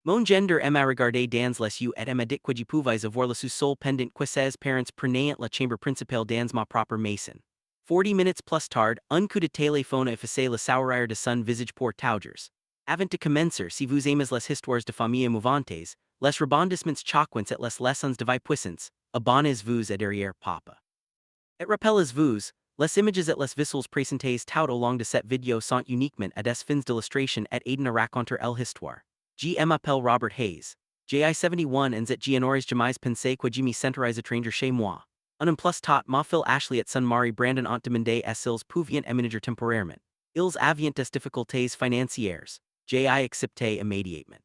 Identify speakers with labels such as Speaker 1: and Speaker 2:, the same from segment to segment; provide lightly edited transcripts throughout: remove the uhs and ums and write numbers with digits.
Speaker 1: Mon Gendre m'a regardé dans les yeux et m'a dit que je pouvais avoir le sous-sol pendant que ses parents prenaient la chambre principale dans ma propre maison. 40 minutes plus tard, un coup de téléphone effaçait le sourire de son visage pour toujours. Avant de commencer, si vous aimez les histoires de famille émouvantes, les rebondissements choquants et les leçons de vie puissantes, abonnez-vous à derrière papa. Et rappelez-vous, les images et les visuels présentés tout au long de cette vidéo sont uniquement à des fins d'illustration et aident à raconter l'histoire. Je m'appelle Robert Hayes. J'ai 71 ans et je n'aurais jamais pensé que je me sentirais étranger chez moi. Un plus tot ma fil Ashley et son mari Brandon ont demandé à s'ils pouvaient aménager temporairement. Ils avaient des difficultés financières. J'ai accepté immédiatement.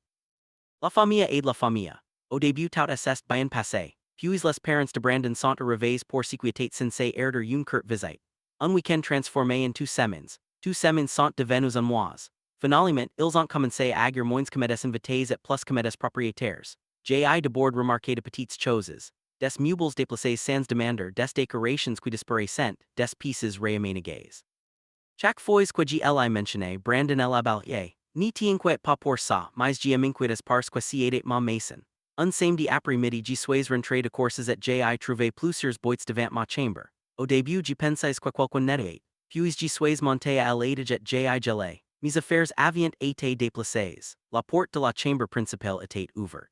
Speaker 1: La famille aide la famille. Au début tout est bien passé. Puis les parents de Brandon sont arrivés pour sécurité censé erder une courte visite. Un week-end transformé en 2 semaines. 2 semaines sont devenues un mois. Finalement, ils ont commencé à agir moins comme des invités et plus comme des propriétaires. J'ai d'abord remarqué de petites choses. Des meubles déplacés sans demander, des décorations qui disparaissent, des pieces réaménagées. Chaque fois que j'ai mentionné Brandon el abalier, ni t'inquiète pas pour ça, mais j'ai m'inquiète parce que si aidait ma maison. Un samedi après-midi je suis rentré de courses et j'ai trouvé plusieurs boîtes devant ma chambre. Au début je pensais que quelqu'un n'était. Puis je suis monté à l'étage et j'ai gelé. Mes affaires avaient été déplacées. La porte de la chambre principale était ouverte.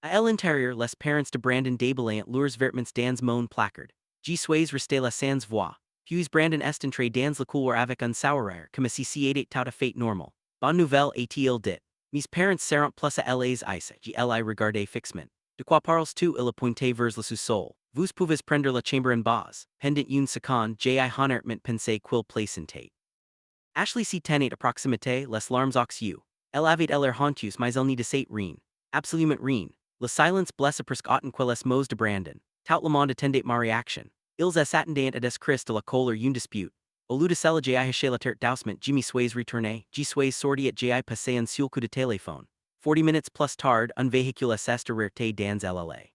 Speaker 1: À l'intérieur, les parents de Brandon débalaient leurs vêtements dans mon placard. Je suis resté là sans voix. Puis Brandon est entré dans le couloir avec un sourire comme si c'était tout à fait normal. Bonne nouvelle est-il dit. Mes parents seront plus à l'aise ici. Je les regardais fixement. De quoi parles-tu? Il a pointé vers le sous-sol. Vous pouvez prendre la chambre en bas. Pendant une seconde, j'ai honnêtement pensé qu'il plaisantait. Ashley si tenait à proximité, les larmes aux yeux. Elle avait l'air honteuse mais elle n'y disait rien. Absolument rien. Le silence blesse presque autant que les mots de Brandon. Tout le monde attendait ma réaction. Ils s'attendaient à des cris de la colère une dispute. Au lieu de cela j'ai haché la tête doucement, je me suis retourné, je suis sorti et j'ai passé un seul coup de téléphone. 40 minutes plus tard, un véhicule s'est arrêté dans l'allée.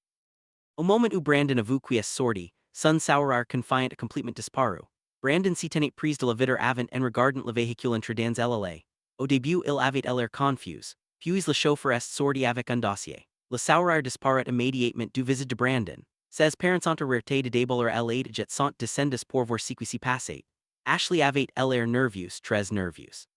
Speaker 1: Au moment où Brandon a vu qui est sorti, son sourire confiant a complètement disparu. Brandon s'y tenait prise de la vitre avant en regardant le véhicule entrer dans l'allée. Au début il avait l'air confus, puis le chauffeur est sorti avec un dossier. Le sourire disparut immédiatement du visage de Brandon. Ses parents ont arrêté de déballer à l'aide et sont descendus pour voir ce qui s'y passait. Ashley avait l'air nerveux, très nerveux.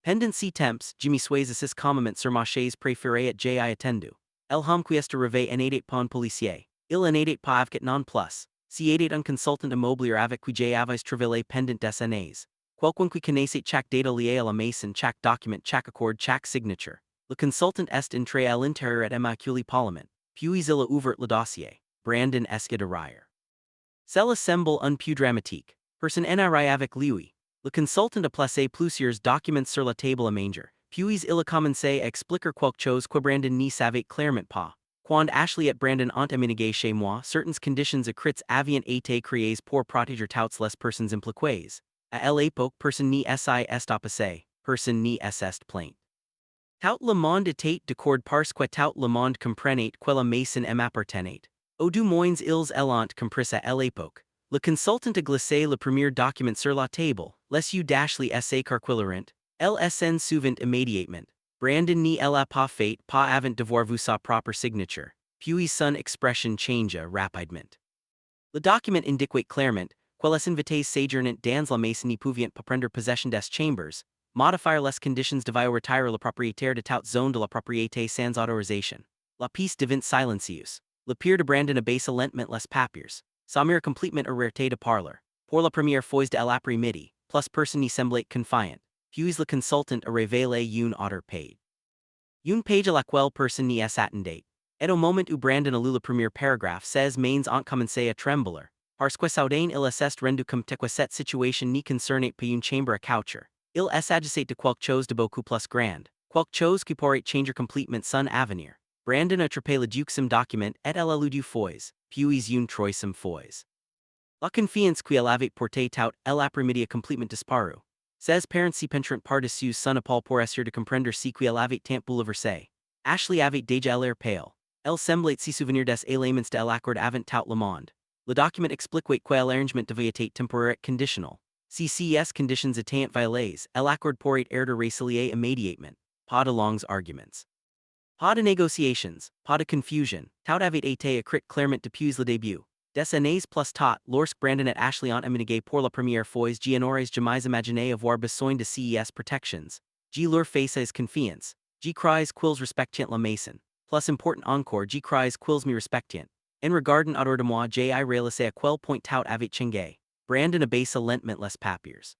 Speaker 1: Pendant ces temps, je me suis assis calmement sur ma chaise préférée et j'ai attendu. El homme qui est arrivé n'était pas un policier. Il n'était pas avocat non plus. Si était un consultant immobilier avec qui j'ai avais travaillé pendant des années. Quelqu'un qui connaissait chaque data lié à la maison, chaque document, chaque accord, chaque signature. Le consultant est entré à l'intérieur et immaculé parlement. Puis il a ouvert le dossier. Brandon est derrière. Cela semble un peu dramatique. Personne n'arrive avec lui. Le consultant a placé plusieurs documents sur la table à manger. Puis il a commencé à expliquer quelque chose que Brandon n'y savait clairement pas. Quand Ashley et Brandon ont aménagé chez moi, certaines conditions écrites avaient été créées pour protéger toutes les personnes impliquées. À l'époque, personne n'y est opposé, personne n'y est plainte. Tout le monde était d'accord parce que tout le monde comprenait que la maison m'appartenait. Au du moins ils l'ont compris à l'époque. Le consultant a glissé le premier document sur la table, les yeux d'Ashley s'écarquilleront. Elle s'en souvint immédiatement. Brandon n'y l'a pas fait, pas avant de voir vu sa propre signature. Puis son expression changea rapidement. Le document indiquait clairement que les invités séjournant dans la maison n'y pouvaient pas prendre possession des chambres, modifier les conditions devant retirer le propriétaire de toute zone de la propriété sans autorisation. La pièce devint silencieuse. Le père de Brandon abaissa lentement les papiers. Sa mère complètement arrêté de parler. Pour la première fois de l'après-midi, plus personne n'y semblait confiant. Puis le consultant a révélé une autre page. Une page à laquelle personne n'y s'attendait. Et au moment où Brandon a lu le premier paragraphe, ses mains ont commencé à trembler. Parce que soudain il s'est rendu compte que cette situation n'y concernait pas une chambre à coucher. Il s'agissait de quelque chose de beaucoup plus grand. Quelque chose qui pourrait changer complètement son avenir. Brandon a attrapé le duxem document et elle a lu du fois, puis une troisième fois. La confiance qu'il avait portée tout l'après-midi a complètement disparu. Ses parents s'y penchant par-dessus son épaule pour essayer de comprendre ce qu'il avait tant bouleversé. Ashley avait déjà l'air pâle. Elle semblait s'y souvenir des éléments de l'accord avant tout le monde. Le document expliquait que l'arrangement devait être temporaire et conditionnel. Si ces conditions étaient violées, l'accord pourrait être résilié immédiatement. Pas de longs arguments. Pas de négociations, pas de confusion, tout avait été écrit clairement depuis le début. Des années plus tard, lorsque Brandon et Ashley ont emménagé pour la première fois, j'n'aurais jamais imaginé avoir besoin de ces protections. J leur faces confiance. J cries quils respectient la maison. Plus important encore, J cries quils me respectient. En regardant autour de moi, J I réalisé à quel point tout avait changé. Brandon abaissa lentement les papiers.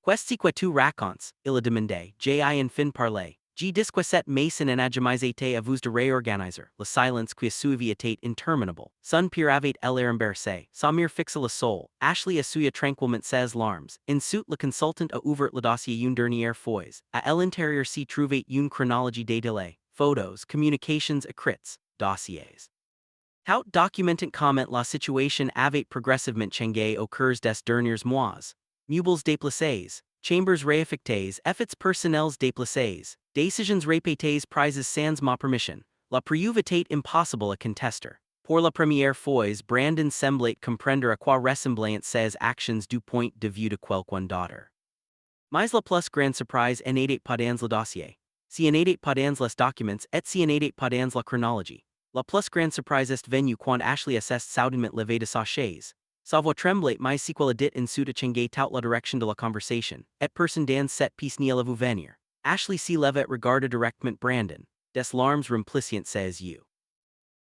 Speaker 1: Qu'est-ce que tu racontes, il a demandé, J I en fin parler. J disque cette maison en a jamais été à vous de réorganiser. Le silence qui a suivi était interminable. Son père avait l'air embarrassé. Sa mère fixa le sol. Ashley essuyait tranquillement ses larmes. Ensuite le consultant a ouvert le dossier une dernière fois. À l'intérieur s'y trouvait une chronologie des délais, photos, communications écrites, dossiers. Tout documentant comment la situation avait progressivement changé au cours des derniers mois. Meubles déplacés, chambres réaffectées, effets personnels déplacés, décisions répétées prises sans ma permission. La preuve était impossible à contester. Pour la première fois, Brandon semblait comprendre à quoi ressemblaient ses actions du point de vue de quelqu'un d'autre. Mais la plus grande surprise n'était pas dans le dossier. Si n'était pas dans les documents et si n'était pas dans la chronologie. La plus grande surprise est venue quand Ashley assessed soudainement levé de sa chaise. Sa voix tremblait mais si quelle dit en suite à changer toute la direction de la conversation, et personne dans cette pièce n'y allait vous venir. Ashley s'y leva et regarda directement Brandon. Des larmes remplissant ses yeux.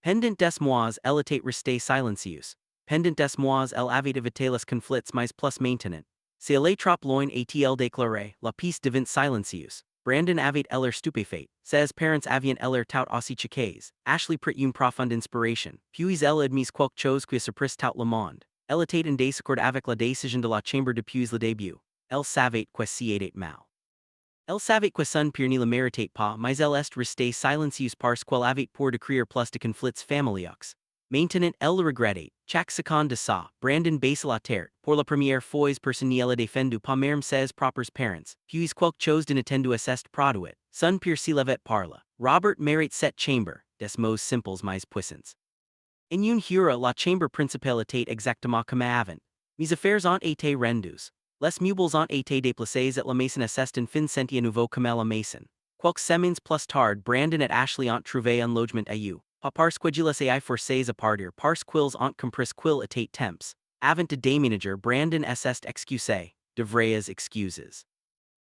Speaker 1: Pendant des mois, elle était restée silencieuse. Pendant des mois, elle avait évité les conflits mais plus maintenant. Si elle est trop loin a-t-elle déclaré, la pièce devint silencieuse. Brandon avait l'air stupéfait. Ses parents avaient l'air tout aussi choqués. Ashley prit une profonde inspiration. Puis elle admise quelque chose qui surprise tout le monde. Elle était en désaccord avec la décision de la chambre depuis le début. Elle savait que ci était mal. Elle savait que son père ne la méritait pas, mais elle est restée silencieuse parce qu'elle avait peur de créer plus de conflits familiaux. Maintenant, elle le regrettait. Chaque seconde de ça, Brandon baissa la terre. Pour la première fois, personne n'y a défendu pas même ses propres parents. Puis quelque chose d'inattendu s'est produit. Son père s'y levait parla. Robert mérite cette chambre, des mots simples mais puissants. En une heure, la chambre principale était exactement comme avant. Mes affaires ont été rendues. Les meubles ont été déplacés et la maison est en fin senti à nouveau comme la maison. Quelques semaines plus tard, Brandon et Ashley ont trouvé un logement à eux. Pas parce que je les ai forcés à partir, parce qu'ils ont compris qu'il était temps. Avant de déménager, Brandon s'est excusé, de vraies excuses.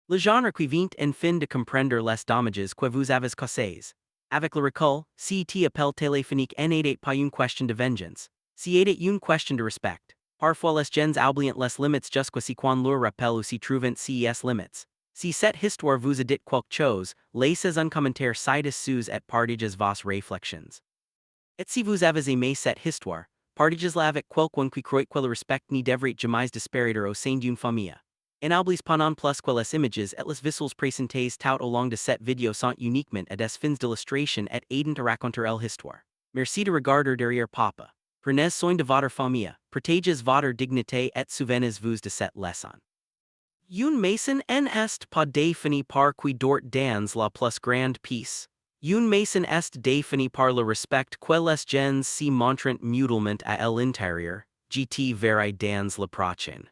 Speaker 1: Le genre qui vient en fin de comprendre les dommages que vous avez causés. Avec le recul, cet appel téléphonique n'était pas une question de vengeance. C'était une question de respect. Parfois les gens oublient les limites jusqu'à ce qu'on leur rappelle où s'y trouvent ces limites. Si cette histoire vous a dit quelque chose, laissez un commentaire ci-dessous et partagez vos réflexions. Et si vous avez aimé cette histoire, partagez-la avec quelqu'un qui croit que le respect ne devrait jamais disparaître au sein d'une famille. En oubliez pas non plus que les images et les visuels présentés tout au long de cette vidéo sont uniquement à des fins d'illustration et aidant à raconter l'histoire. Merci de regarder derrière papa. Prenez soin de votre famille, protégez votre dignité et souvenez-vous de cette leçon. Une maison n'est pas définie par qui dort dans la plus grande pièce. Une maison est définie par le respect que les gens s'y montrent mutuellement à l'intérieur, gt verrai dans le prochain.